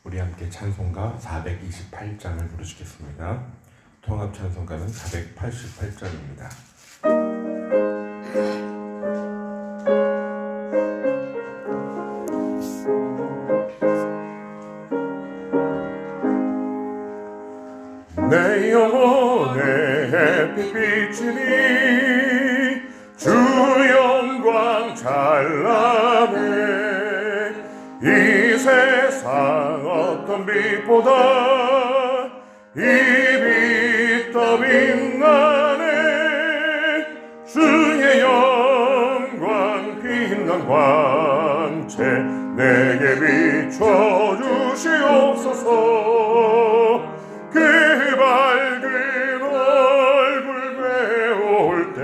우리 함께 찬송가 428장을 부르시겠습니다. 통합 찬송가는 488장입니다. 내 영혼의 햇빛이니 주 영광 찬란해. 이 세상 어떤 빛보다 이 빛 더 빛나네. 주의 영광 빛난 광채 내게 비춰주시옵소서. 그 밝은 얼굴 배울 때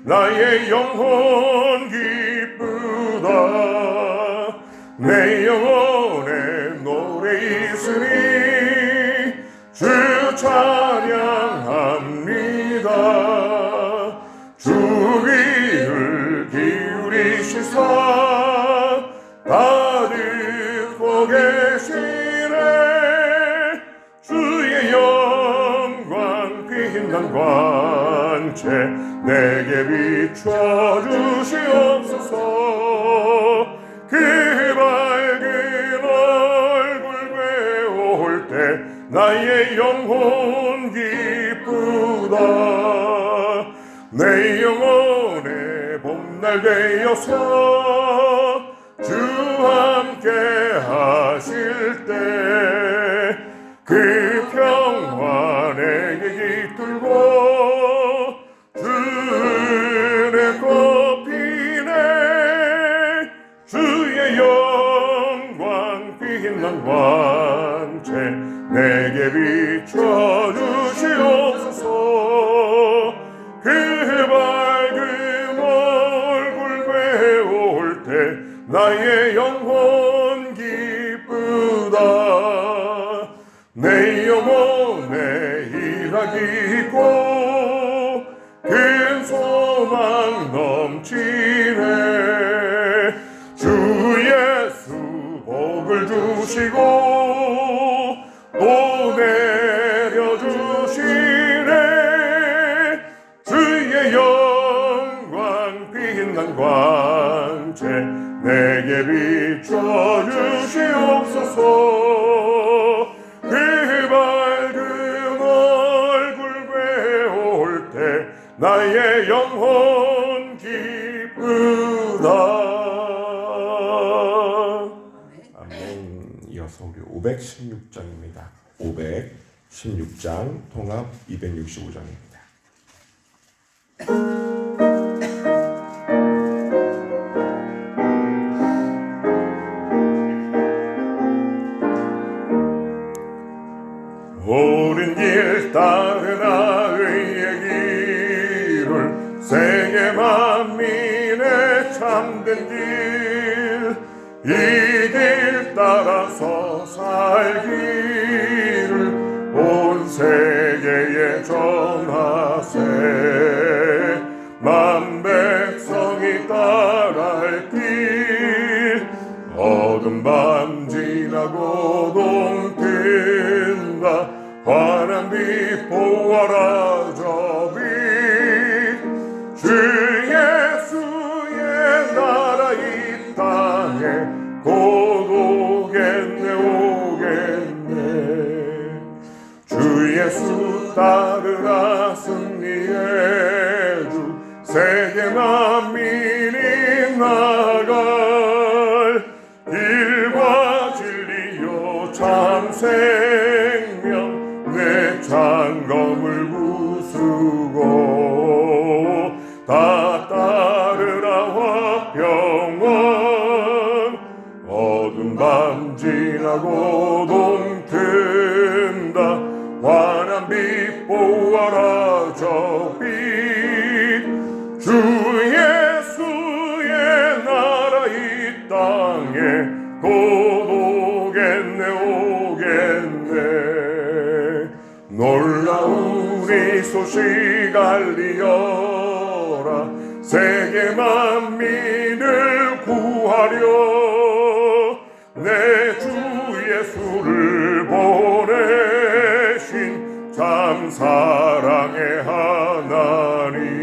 나의 영혼 기쁘다. 내 영혼에 노래 있으니 주 찬양합니다. 주 귀를 기울이시사 다 듣고 계시네. 주의 영광 빛난 광채 내게 비춰주시옵소서. 그 밝은 얼굴 배울 때 나의 영혼 기쁘다. 내 영혼의 봄날 되어서 주 함께 하실 때 그 평화 내게 깃들고 주의 꽃피네. 주의 영광 빛난 광채 내게 비춰주시옵소서. 그 밝은 얼굴 배울 때 나의 영혼 기쁘다. 내 영혼에 희락이 있고 큰 소망 넘치네. 주 예수 복을 주시고 또 내려주시네. 주의 영광 빛난 광채 내게 비춰주시옵소서. 그 밝은 얼굴 배울 때 나의 영혼 기쁘다. 아멘. 이어서 우리 516장입니다. 516장 통합 265장입니다. 옳은 길 따르나 의의 길을 세계 만민의 참된 길, 이 길 따라서 살기를 온 세계에 전하세. 만 백성이 따라할 길, 어둠 밤 지나고 동튼다. 환한 빛 보아라 저 빛. 주 예수의 나라 이 땅에 곧 오겠네 오겠네. 주 예수 따르라 승리의 주. 세계 만민이 나갈 길과 진리요 참 생명. 내 창검을 부수고 다 따르라 화평원. 어두운 밤 지나고 동튼다. 환한 빛 보아라 저 빛. 주 예수의 나라 이 땅에 곧 오겠네 오겠네. 놀라운 이 소식 알리어라. 세계 만민을 구하려 내 주 예수 예수를 보내신 참 사랑의 하나님,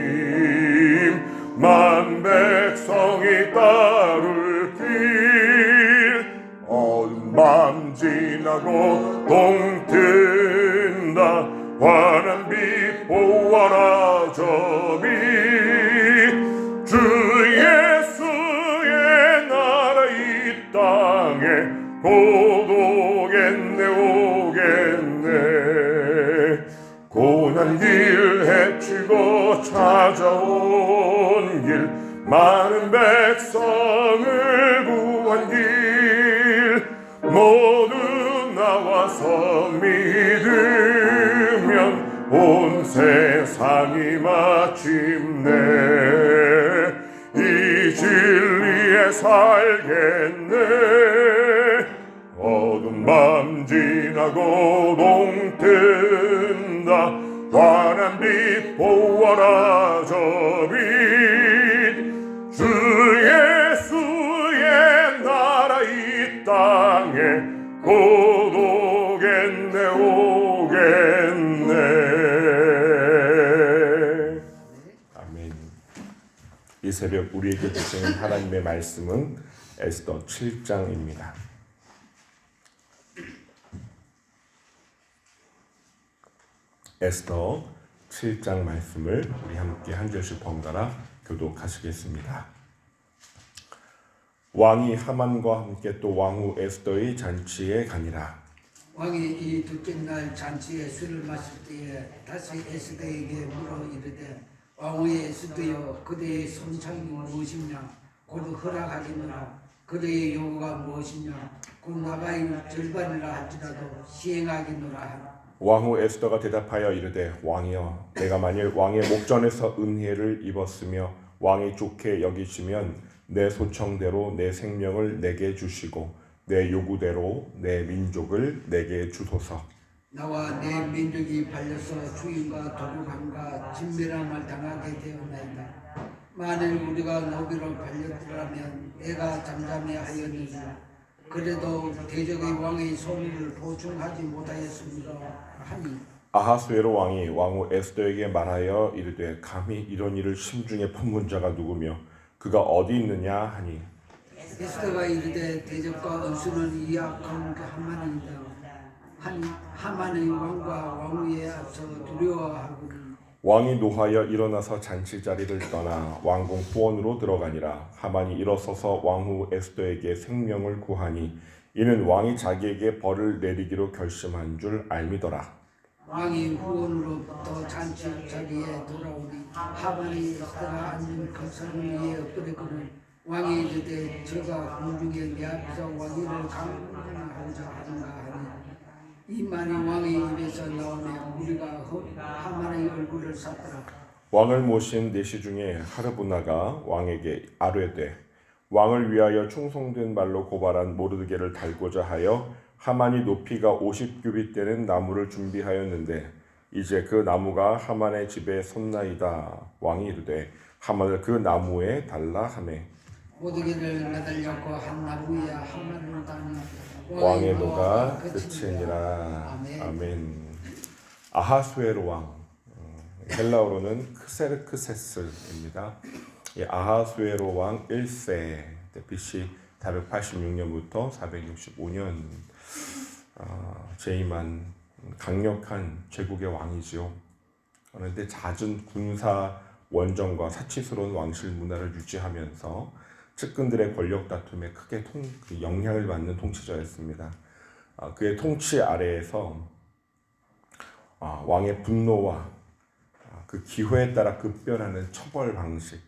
만 백성이 따를 길, 어두운 밤 지나고 동튼다, 환한 빛 보아라 저 빛, 주 예수의 나라 이 땅에 곧 오겠네 오겠네. 고난 길 헤치고 찾아온 길, 많은 백성을 구한 길, 모두 나와서 믿으면 온 세상이 마침내 이 진리에 살겠네. 어두운 밤 지나고 동튼다, 환한 빛 보아라 저 빛, 주 예수의 나라 이 땅에 곧 오겠네 오겠네. 아멘. 이 새벽 우리에게 주시는 하나님의 말씀은 에스더 7장입니다. 에스더 7장 말씀을 우리 함께 한 절씩 번갈아 교독하시겠습니다. 왕이 하만과 함께 또 왕후 에스더의 잔치에 가니라. 왕이 이 둘째 날 잔치에 술을 마실 때에 다시 에스더에게 물어 이르되, 왕후의 에스더여, 그대의 손상이 무엇이냐? 곧 허락하겠노라. 그대의 요구가 무엇이냐? 곧 나라의 절반이라 할지라도 시행하겠노라 하라. 왕후 에스더가 대답하여 이르되, 왕이여, 내가 만일 왕의 목전에서 은혜를 입었으며 왕이 좋게 여기시면 내 소청대로 내 생명을 내게 주시고 내 요구대로 내 민족을 내게 주소서. 나와 내 민족이 팔려서 주인과 도둑함과 진멸함을 당하게 되었나이다. 만일 우리가 노비로 팔렸더라면 내가 잠잠해 하였느니라. 그래도 대적의 왕의 소리를 보충하지 못하였습니다 하니, 아하수에로 왕이 왕후 에스더에게 말하여 이르되, 감히 이런 일을 심중에 품은 자가 누구며 그가 어디 있느냐 하니, 에스더가 이르되, 대적과 은수는 이 악한 하만이다 하니, 하만의 왕과 왕후에 앞서 두려워하고 왕이 노하여 일어나서 잔치 자리를 떠나 왕궁 후원으로 들어가니라. 하만이 일어서서 왕후 에스더에게 생명을 구하니 이는 왕이 자기에게 벌을 내리기로 결심한 줄 알미더라. 왕이 후원으로부터 잔치 자리에 돌아오니 하만이 에스더가 앉은 금상 위에 엎드렸거늘 왕이 이르되, 저가 공중에 내 앞에서 왕위를 강론하고자 하는가 하니, 이 말이 왕의 입에서 나오매 우리가 하만의 얼굴을 샀더라. 왕을 모신 내시 중에 하르브나가 왕에게 아뢰되, 왕을 위하여 충성된 말로 고발한 모르드게를 달고자 하여 하만이 높이가 50규빗 되는 나무를 준비하였는데 이제 그 나무가 하만의 집에 섰나이다. 왕이 이르되, 하만을 그 나무에 달라 하매 모르게를 매달렸고 한 나무에 하만을 다니 왕의 노가 그치니라. 아멘. 아하수에로 왕, 헬라어로는 크세르크세스입니다. 아하수에로 왕 1세, BC 486년부터 465년 재임한 강력한 제국의 왕이지요. 그런데 잦은 군사 원정과 사치스러운 왕실 문화를 유지하면서 측근들의 권력 다툼에 크게 영향을 받는 통치자였습니다. 그의 통치 아래에서 왕의 분노와 그 기회에 따라 급변하는 처벌 방식,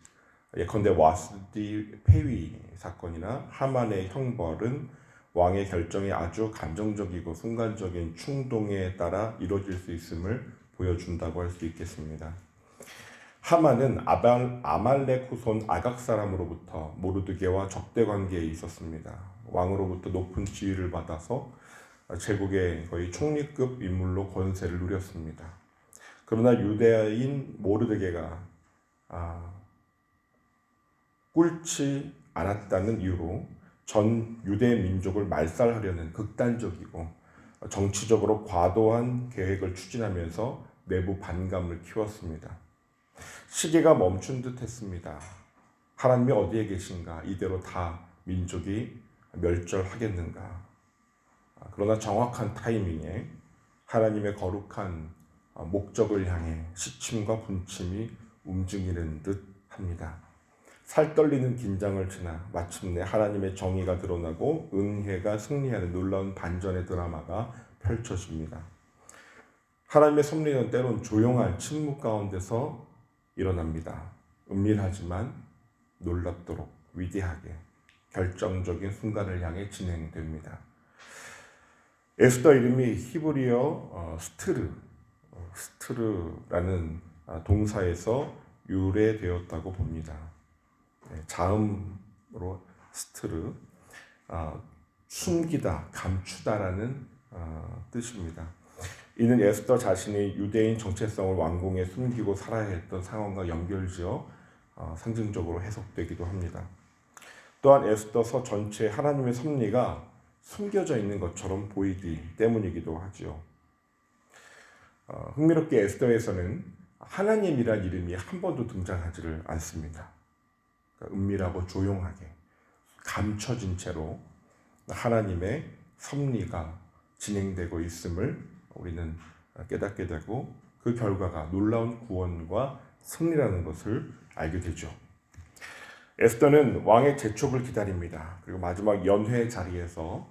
예컨대 와스디 폐위 사건이나 하만의 형벌은 왕의 결정이 아주 감정적이고 순간적인 충동에 따라 이루어질 수 있음을 보여준다고 할 수 있겠습니다. 하만은 아말렉 후손 아각 사람으로부터 모르드게와 적대 관계에 있었습니다. 왕으로부터 높은 지위를 받아서 제국의 거의 총리급 인물로 권세를 누렸습니다. 그러나 유대인 모르드게가 꿇지 않았다는 이유로 전 유대 민족을 말살하려는 극단적이고 정치적으로 과도한 계획을 추진하면서 내부 반감을 키웠습니다. 시계가 멈춘 듯 했습니다. 하나님이 어디에 계신가? 이대로 다 민족이 멸절하겠는가? 그러나 정확한 타이밍에 하나님의 거룩한 목적을 향해 시침과 분침이 움직이는 듯 합니다. 살떨리는 긴장을 지나 마침내 하나님의 정의가 드러나고 은혜가 승리하는 놀라운 반전의 드라마가 펼쳐집니다. 하나님의 섭리는 때론 조용한 침묵 가운데서 일어납니다. 은밀하지만 놀랍도록 위대하게 결정적인 순간을 향해 진행됩니다. 에스더 이름이 히브리어 스트르라는 동사에서 유래되었다고 봅니다. 자음으로 스트르, 숨기다, 감추다라는 뜻입니다. 이는 에스더 자신이 유대인 정체성을 왕궁에 숨기고 살아야 했던 상황과 연결지어 상징적으로 해석되기도 합니다. 또한 에스더서 전체에 하나님의 섭리가 숨겨져 있는 것처럼 보이기 때문이기도 하죠. 흥미롭게 에스더에서는 하나님이란 이름이 한 번도 등장하지를 않습니다. 그러니까 은밀하고 조용하게 감춰진 채로 하나님의 섭리가 진행되고 있음을 우리는 깨닫게 되고 그 결과가 놀라운 구원과 승리라는 것을 알게 되죠. 에스더는 왕의 재촉을 기다립니다. 그리고 마지막 연회 자리에서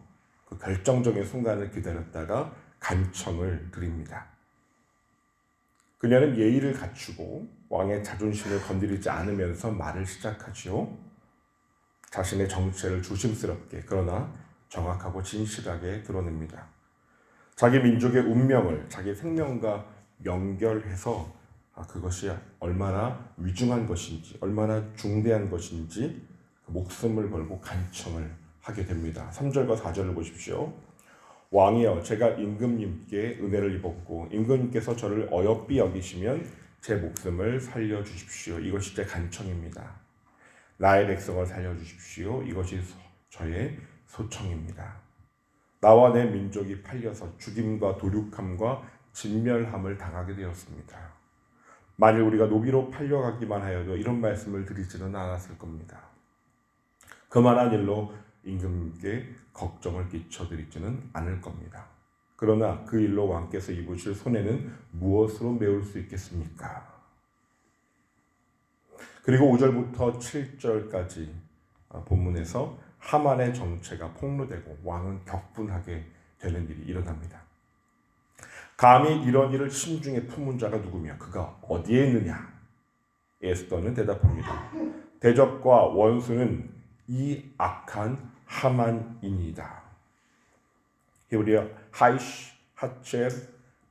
그 결정적인 순간을 기다렸다가 간청을 드립니다. 그녀는 예의를 갖추고 왕의 자존심을 건드리지 않으면서 말을 시작하지요. 자신의 정체를 조심스럽게 그러나 정확하고 진실하게 드러냅니다. 자기 민족의 운명을 자기 생명과 연결해서 그것이 얼마나 위중한 것인지 얼마나 중대한 것인지 목숨을 걸고 간청을 하게 됩니다. 3절과 4절을 보십시오. 왕이여 제가 임금님께 은혜를 입었고 임금님께서 저를 어여삐 여기시면 제 목숨을 살려주십시오. 이것이 제 간청입니다. 나의 백성을 살려주십시오. 이것이 저의 소청입니다. 나와 내 민족이 팔려서 죽임과 도륙함과 진멸함을 당하게 되었습니다. 만일 우리가 노비로 팔려가기만 하여도 이런 말씀을 드리지는 않았을 겁니다. 그만한 일로 임금님께 걱정을 끼쳐드리지는 않을 겁니다. 그러나 그 일로 왕께서 입으실 손해는 무엇으로 메울 수 있겠습니까? 그리고 5절부터 7절까지 본문에서 하만의 정체가 폭로되고 왕은 격분하게 되는 일이 일어납니다. 감히 이런 일을 심중에 품은 자가 누구며 그가 어디에 있느냐? 에스더는 대답합니다. 대적과 원수는 이 악한 하만이니이다. 히브리어 하이시 하첼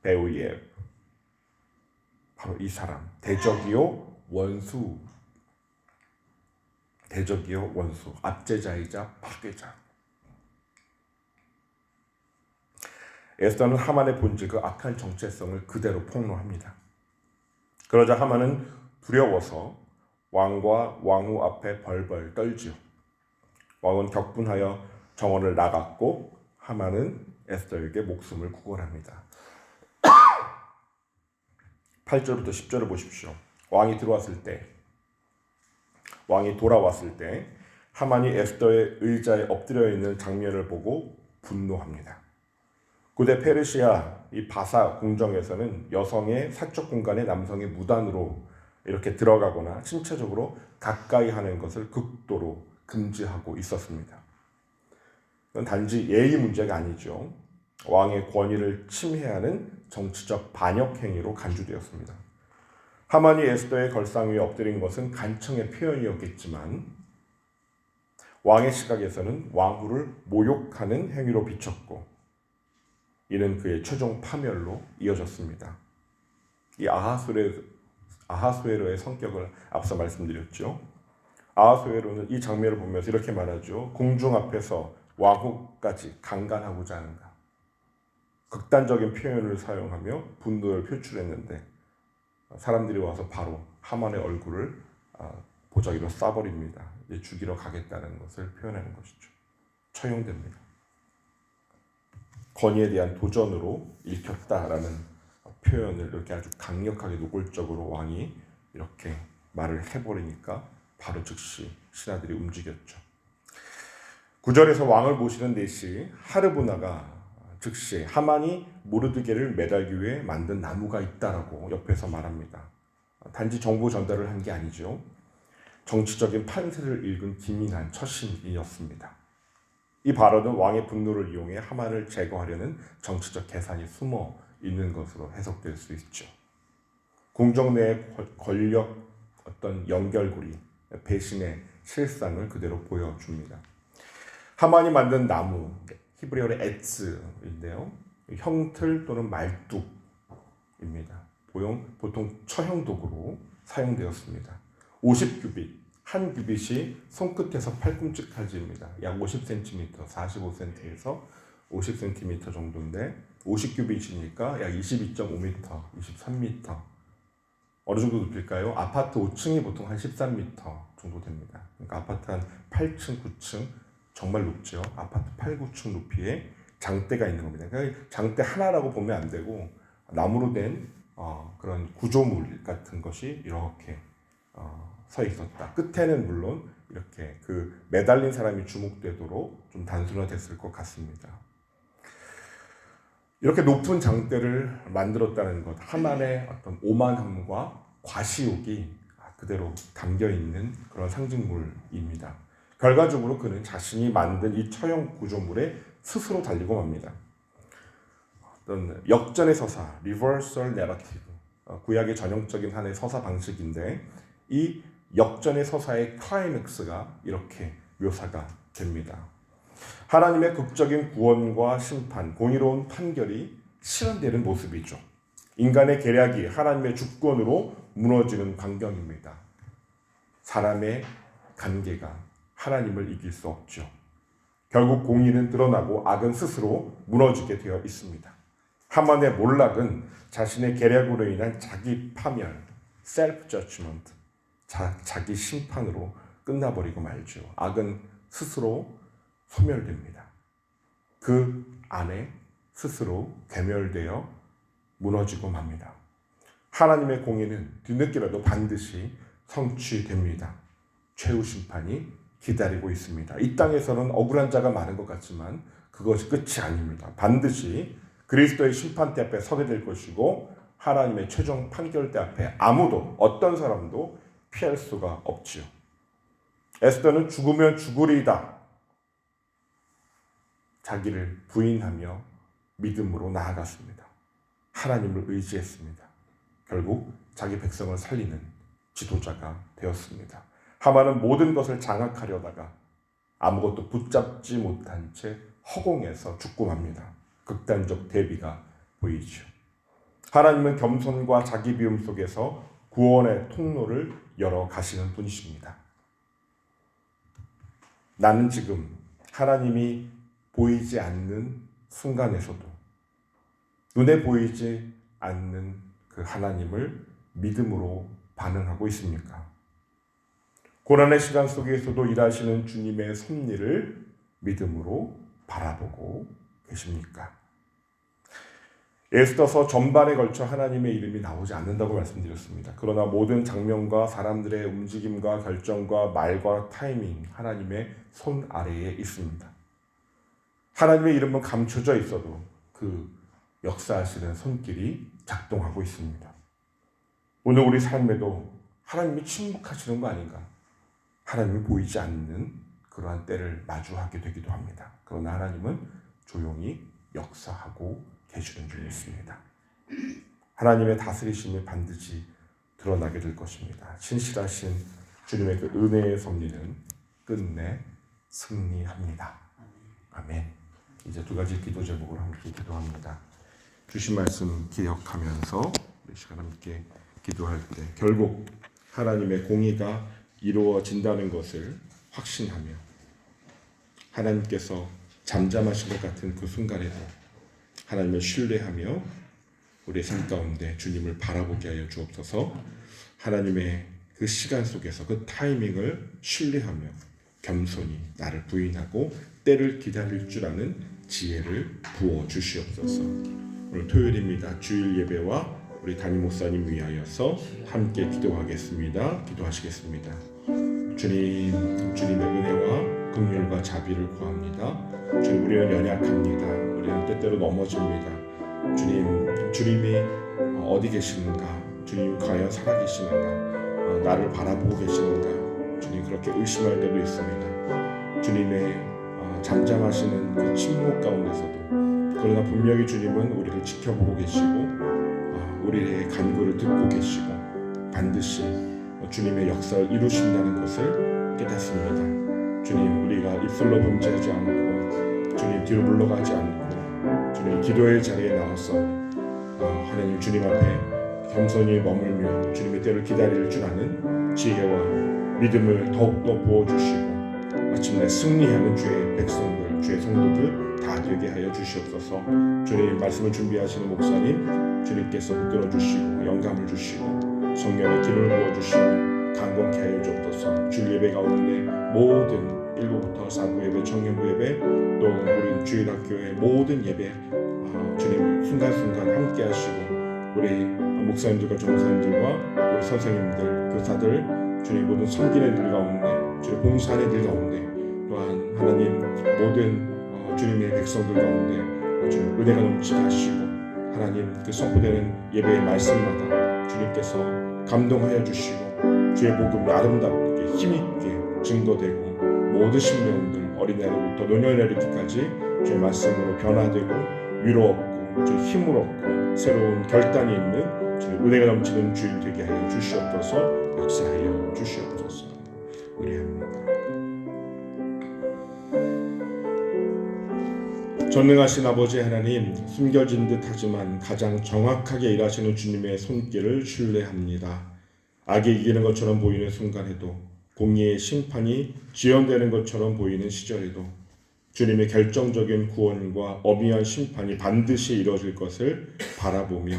베우예, 바로 이 사람, 대적이요 원수, 대적이요 원수, 압제자이자 파괴자. 에스더는 하만의 본질, 그 악한 정체성을 그대로 폭로합니다. 그러자 하만은 두려워서 왕과 왕후 앞에 벌벌 떨지요. 왕은 격분하여 정원을 나갔고 하만은 에스더에게 목숨을 구걸합니다. 8절부터 10절을 보십시오. 왕이 돌아왔을 때 하만이 에스더의 의자에 엎드려 있는 장면을 보고 분노합니다. 고대 페르시아 이 바사 궁정에서는 여성의 사적 공간에 남성의 무단으로 이렇게 들어가거나 신체적으로 가까이 하는 것을 극도로 금지하고 있었습니다. 이건 단지 예의 문제가 아니죠. 왕의 권위를 침해하는 정치적 반역 행위로 간주되었습니다. 하만이 에스더의 걸상 위에 엎드린 것은 간청의 표현이었겠지만 왕의 시각에서는 왕후를 모욕하는 행위로 비쳤고 이는 그의 최종 파멸로 이어졌습니다. 이 아하수에로의 성격을 앞서 말씀드렸죠. 아하수에로는 이 장면을 보면서 이렇게 말하죠. 공중 앞에서 왕후까지 강간하고자 하는가. 극단적인 표현을 사용하며 분노를 표출했는데 사람들이 와서 바로 하만의 얼굴을 보자기로 쏴버립니다. 죽이러 가겠다는 것을 표현하는 것이죠. 처형됩니다. 건의에 대한 도전으로 읽혔다라는 표현을 이렇게 아주 강력하게 노골적으로 왕이 이렇게 말을 해버리니까 바로 즉시 신하들이 움직였죠. 9절에서 왕을 모시는 넷이 하르보나가 즉시 하만이 모르드게를 매달기 위해 만든 나무가 있다라고 옆에서 말합니다. 단지 정보 전달을 한 게 아니죠. 정치적인 판세를 읽은 기민한 처신이었습니다. 이 발언은 왕의 분노를 이용해 하만을 제거하려는 정치적 계산이 숨어 있는 것으로 해석될 수 있죠. 궁정 내의 권력 어떤 연결고리, 배신의 실상을 그대로 보여줍니다. 하만이 만든 나무, 히브리어로 에츠인데요. 형틀 또는 말뚝입니다. 보통 처형 도구로 사용되었습니다. 50규빗, 한 규빗이 손끝에서 팔꿈치까지입니다. 약 50cm, 45cm에서 50cm 정도인데 50규빗이니까 약 22.5m, 23m. 어느 정도 높일까요? 아파트 5층이 보통 한 13m 정도 됩니다. 그러니까 아파트 한 8층, 9층 정말 높죠. 아파트 8, 9층 높이에 장대가 있는 겁니다. 그러니까 장대 하나라고 보면 안 되고 나무로 된 그런 구조물 같은 것이 이렇게 서 있었다. 끝에는 물론 이렇게 그 매달린 사람이 주목되도록 좀 단순화됐을 것 같습니다. 이렇게 높은 장대를 만들었다는 것, 하만의 어떤 오만함과 과시욕이 그대로 담겨 있는 그런 상징물입니다. 결과적으로 그는 자신이 만든 이 처형 구조물에 스스로 달리고 맙니다. 어떤 역전의 서사, 리버설 내러티브, 구약의 전형적인 하나의 서사 방식인데 이 역전의 서사의 클라이맥스가 이렇게 묘사가 됩니다. 하나님의 극적인 구원과 심판, 공의로운 판결이 실현되는 모습이죠. 인간의 계략이 하나님의 주권으로 무너지는 광경입니다. 사람의 관계가 하나님을 이길 수 없죠. 결국 공의는 드러나고 악은 스스로 무너지게 되어 있습니다. 하만의 몰락은 자신의 계략으로 인한 자기 파멸, self judgment, 자기 심판으로 끝나버리고 말죠. 악은 스스로 소멸됩니다. 그 안에 스스로 괴멸되어 무너지고 맙니다. 하나님의 공의는 뒤늦게라도 반드시 성취됩니다. 최후 심판이 기다리고 있습니다. 이 땅에서는 억울한 자가 많은 것 같지만 그것이 끝이 아닙니다. 반드시 그리스도의 심판대 앞에 서게 될 것이고 하나님의 최종 판결대 앞에 아무도 어떤 사람도 피할 수가 없지요. 에스더는 죽으면 죽으리이다. 자기를 부인하며 믿음으로 나아갔습니다. 하나님을 의지했습니다. 결국 자기 백성을 살리는 지도자가 되었습니다. 하만은 모든 것을 장악하려다가 아무것도 붙잡지 못한 채 허공에서 죽고 맙니다. 극단적 대비가 보이죠. 하나님은 겸손과 자기 비움 속에서 구원의 통로를 열어 가시는 분이십니다. 나는 지금 하나님이 보이지 않는 순간에서도 눈에 보이지 않는 그 하나님을 믿음으로 반응하고 있습니까? 고난의 시간 속에서도 일하시는 주님의 섭리를 믿음으로 바라보고 계십니까? 에스더서 전반에 걸쳐 하나님의 이름이 나오지 않는다고 말씀드렸습니다. 그러나 모든 장면과 사람들의 움직임과 결정과 말과 타이밍 하나님의 손 아래에 있습니다. 하나님의 이름은 감춰져 있어도 그 역사하시는 손길이 작동하고 있습니다. 오늘 우리 삶에도 하나님이 침묵하시는 거 아닌가? 하나님이 보이지 않는 그러한 때를 마주하게 되기도 합니다. 그러나 하나님은 조용히 역사하고 계시는 줄이 있습니다. 하나님의 다스리심이 반드시 드러나게 될 것입니다. 신실하신 주님의 그 은혜의 섭리는 끝내 승리합니다. 아멘. 이제 두 가지 기도 제목으로 함께 기도합니다. 주신 말씀 기억하면서 우리 시간 함께 기도할 때 결국 하나님의 공의가 이루어진다는 것을 확신하며 하나님께서 잠잠하신 것 같은 그 순간에도 하나님을 신뢰하며 우리의 삶 가운데 주님을 바라보게 하여 주옵소서. 하나님의 그 시간 속에서 그 타이밍을 신뢰하며 겸손히 나를 부인하고 때를 기다릴 줄 아는 지혜를 부어 주시옵소서. 오늘 토요일입니다. 주일 예배와 우리 담임 목사님 위하여서 함께 기도하겠습니다. 기도하시겠습니다. 주님, 주님의 은혜와 긍휼과 자비를 구합니다. 주님, 우리는 연약합니다. 우리는 때때로 넘어집니다. 주님, 주님이 어디 계시는가? 주님 과연 살아계시는가? 나를 바라보고 계시는가? 주님, 그렇게 의심할 때도 있습니다. 주님의 잠잠하시는 그 침묵 가운데서도, 그러나 분명히 주님은 우리를 지켜보고 계시고 우리의 간구를 듣고 계시고 반드시 주님의 역사를 이루신다는 것을 깨닫습니다. 주님, 우리가 입술로 범죄하지 않고 주님 뒤로 물러가지 않고 주님 기도의 자리에 나와서 하나님 주님 앞에 겸손히 머물며 주님의 때를 기다릴 줄 아는 지혜와 믿음을 더욱더 부어주시고 마침내 승리하는 주의 백성들, 주의 성도들 다 되게 하여 주시옵소서. 주님, 말씀을 준비하시는 목사님 주님께서 붙들어 주시고 영감을 주시고 성령의 기름을 부어주시고 강건케 하여 주옵소서. 주일 예배 가운데 모든 1부부터 4부 예배, 청년부 예배, 또 우리 주일학교의 모든 예배 주님 순간순간 함께 하시고 우리 목사님들과 종사님들과 우리 선생님들, 교사들 주님 모든 섬기는 일 가운데, 주님 봉사하는 일 가운데, 또한 하나님 모든 주님의 백성들 가운데 주님 은혜가 넘치게 하시고 하나님 그 선포되는 예배의 말씀마다 주님께서 감동하여 주시고 주의 복음이 아름답게 힘있게 증거되고 모든 심령들 어린애로부터 노년에 이르기까지 주의 말씀으로 변화되고 위로 얻고 주의 힘을 얻고 새로운 결단이 있는 주의 은혜가 넘치는 주일 되게 하여 주시옵소서. 역사하여 주시옵소서. 의뢰합니다. 전능하신 아버지 하나님, 숨겨진 듯 하지만 가장 정확하게 일하시는 주님의 손길을 신뢰합니다. 악이 이기는 것처럼 보이는 순간에도, 공의의 심판이 지연되는 것처럼 보이는 시절에도 주님의 결정적인 구원과 엄미한 심판이 반드시 이루어질 것을 바라보며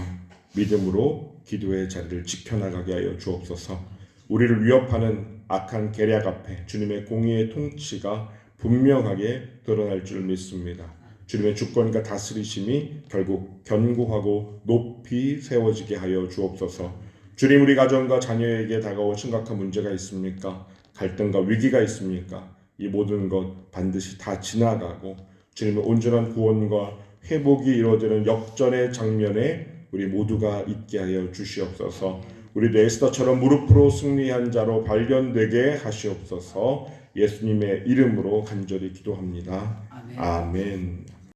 믿음으로 기도의 자리를 지켜나가게 하여 주옵소서. 우리를 위협하는 악한 계략 앞에 주님의 공의의 통치가 분명하게 드러날 줄 믿습니다. 주님의 주권과 다스리심이 결국 견고하고 높이 세워지게 하여 주옵소서. 주님, 우리 가정과 자녀에게 다가온 심각한 문제가 있습니까? 갈등과 위기가 있습니까? 이 모든 것 반드시 다 지나가고 주님의 온전한 구원과 회복이 이루어지는 역전의 장면에 우리 모두가 있게 하여 주시옵소서. 우리도 에스더처럼 무릎으로 승리한 자로 발견되게 하시옵소서. 예수님의 이름으로 간절히 기도합니다. 아멘.